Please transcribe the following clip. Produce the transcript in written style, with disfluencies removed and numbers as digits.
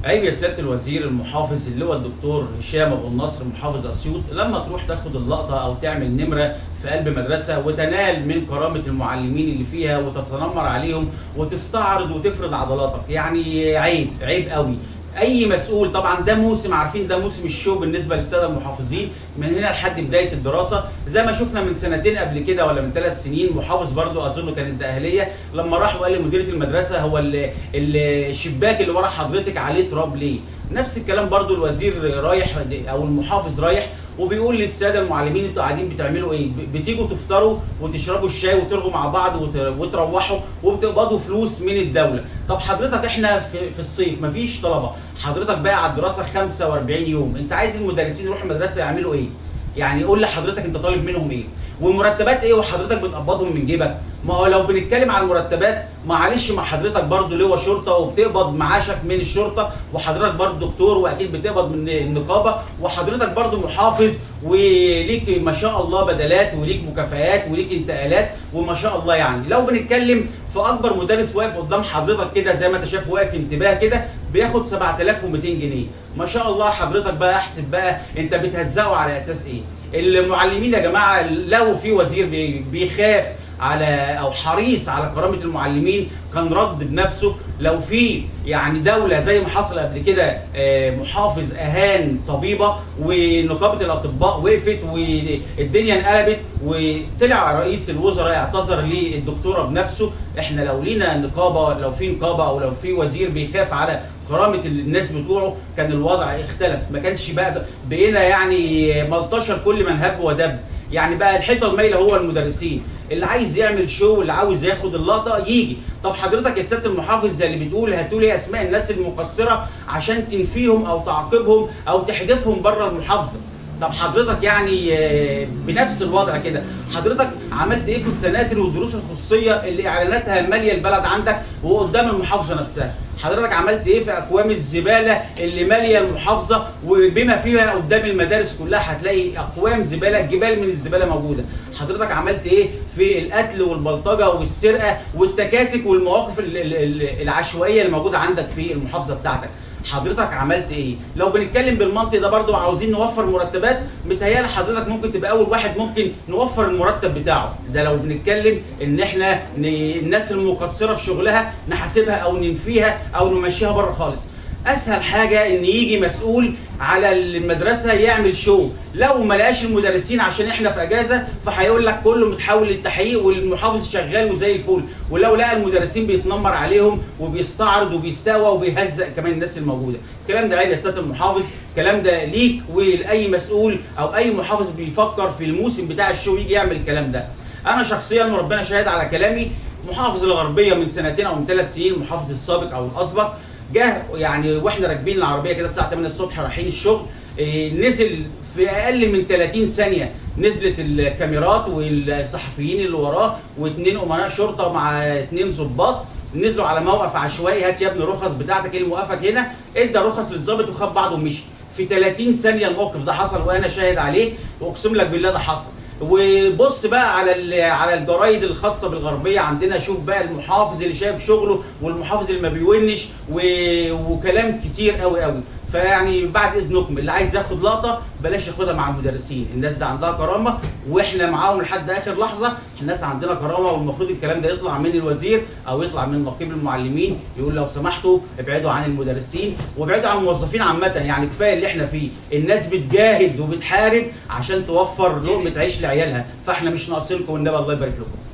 عيب يا سياده الوزير المحافظ اللي هو الدكتور هشام ابو النصر محافظ اسيوط لما تروح تاخد اللقطه او تعمل نمره في قلب مدرسه وتنال من كرامه المعلمين اللي فيها وتتنمر عليهم وتستعرض وتفرض عضلاتك. يعني عيب قوي. اي مسؤول طبعا ده موسم، عارفين ده موسم الشو بالنسبه للساده المحافظين من هنا لحد بدايه الدراسه، زي ما شفنا من سنتين قبل كده ولا من 3 سنين محافظ برضو اظن كانت الدقهليه لما راح وقال لمديره المدرسه هو الشباك اللي ورا حضرتك عليه تراب ليه؟ نفس الكلام برضو الوزير رايح او المحافظ رايح وبيقول للساده المعلمين انتوا قاعدين بتعملوا ايه؟ بتيجوا تفطروا وتشربوا الشاي وترغوا مع بعض وتروحوا وبتقبضوا فلوس من الدوله. طب حضرتك احنا في الصيف مفيش طلبه، حضرتك بقى على الدراسه 45 يوم، انت عايز المدرسين يروحوا المدرسه يعملوا ايه؟ يعني قول لحضرتك انت طالب منهم ايه؟ ومرتبات ايه وحضرتك بتقبضهم من جيبك؟ ما هو لو بنتكلم على المرتبات معلش مع حضرتك برضه لواء شرطه وبتقبض معاشك من الشرطه، وحضرتك برضه دكتور واكيد بتقبض من النقابه، وحضرتك برضه محافظ وليك ما شاء الله بدلات وليك مكافآت وليك انتقالات وما شاء الله. يعني لو بنتكلم في اكبر مدرس واقف قدام حضرتك كده زي ما انت شايف واقف انتباه كده بياخد 7200 جنيه ما شاء الله. حضرتك بقى احسب بقى انت بتهزقه على اساس ايه؟ المعلمين يا جماعه لو في وزير بيخاف على او حريص على كرامه المعلمين كان رد بنفسه. لو في يعني دوله زي ما حصل قبل كده محافظ اهان طبيبه ونقابه الاطباء وقفت والدنيا انقلبت وطلع رئيس الوزراء اعتذر للدكتوره بنفسه، احنا لو لينا نقابه، لو في نقابه او لو في وزير بيخاف على كرامه الناس بتوعه كان الوضع اختلف، ما كانش بقى بقينا يعني ملطشه كل من هب ودب. يعني بقى الحيطه المايله هو المدرسين، اللي عايز يعمل شو واللي عاوز ياخد اللقطه يجي. طب حضرتك يا سياده المحافظ زي اللي بتقول هاتوا لي اسماء الناس المقصره عشان تنفيهم او تعاقبهم او تحذفهم بره المحافظه. طب حضرتك يعني بنفس الوضع كده حضرتك عملت ايه في السناتر والدروس الخصوصيه اللي اعلاناتها ماليه البلد عندك وقدام المحافظه نفسها؟ حضرتك عملت ايه في اكوام الزباله اللي ماليه المحافظه وبما فيها قدام المدارس كلها هتلاقي اكوام زباله جبال من الزباله موجوده؟ حضرتك عملت ايه في القتل والبلطجه والسرقه والتكاتك والمواقف العشوائيه اللي موجوده عندك في المحافظه بتاعتك؟ حضرتك عملت ايه؟ لو بنتكلم بالمنطق ده برضو عاوزين نوفر مرتبات، متهيألي حضرتك ممكن تبقى اول واحد ممكن نوفر المرتب بتاعه، ده لو بنتكلم ان احنا الناس المقصره في شغلها نحاسبها او ننفيها او نمشيها بره خالص. اسهل حاجه ان يجي مسؤول على المدرسه يعمل شو، لو ما لقاش المدرسين عشان احنا في اجازه فهيقول لك كله متحول للتحقيق والمحافظ شغال وزي الفل، ولو لقى المدرسين بيتنمر عليهم وبيستعرض وبيستوى وبيهزق كمان الناس الموجوده. الكلام ده عيب يا سياده المحافظ، الكلام ده ليك ولاي مسؤول او اي محافظ بيفكر في الموسم بتاع الشو يجي يعمل الكلام ده. انا شخصيا وربنا شاهد على كلامي محافظ الغربيه من سنتين او من 3 سنين، المحافظ السابق او الاسبق جه يعني واحنا راكبين العربيه كده الساعه 8 الصبح رايحين الشغل، نزل في اقل من 30 ثانيه نزلت الكاميرات والصحفيين اللي وراه واثنين امناء شرطه مع 2 ضباط نزلوا على موقف عشوائي، هات يا ابني الرخص بتاعتك ايه اللي موقفك هنا؟ ادى رخص للظابط وخد بعضه ومشي. في 30 ثانيه الموقف ده حصل وانا شاهد عليه واقسم لك بالله ده حصل. وبص بقى على الجرايد الخاصه بالغربيه عندنا، شوف بقى المحافظ اللي شايف شغله والمحافظ اللي ما بيونش وكلام كتير قوي قوي. فيعني بعد اذنكم اللي عايز ياخد لقطه بلاش ياخدها مع المدرسين، الناس ده عندها كرامه واحنا معاهم لحد اخر لحظه، الناس عندنا كرامه والمفروض الكلام ده يطلع من الوزير او يطلع من نقيب المعلمين يقول لو سمحتوا ابعدوا عن المدرسين وابعدوا عن الموظفين عامه. يعني كفايه اللي احنا فيه، الناس بتجاهد وبتحارب عشان توفر لقمه عيش لعيالها، فاحنا مش ناقصينكم والنبي الله يبارك لكم.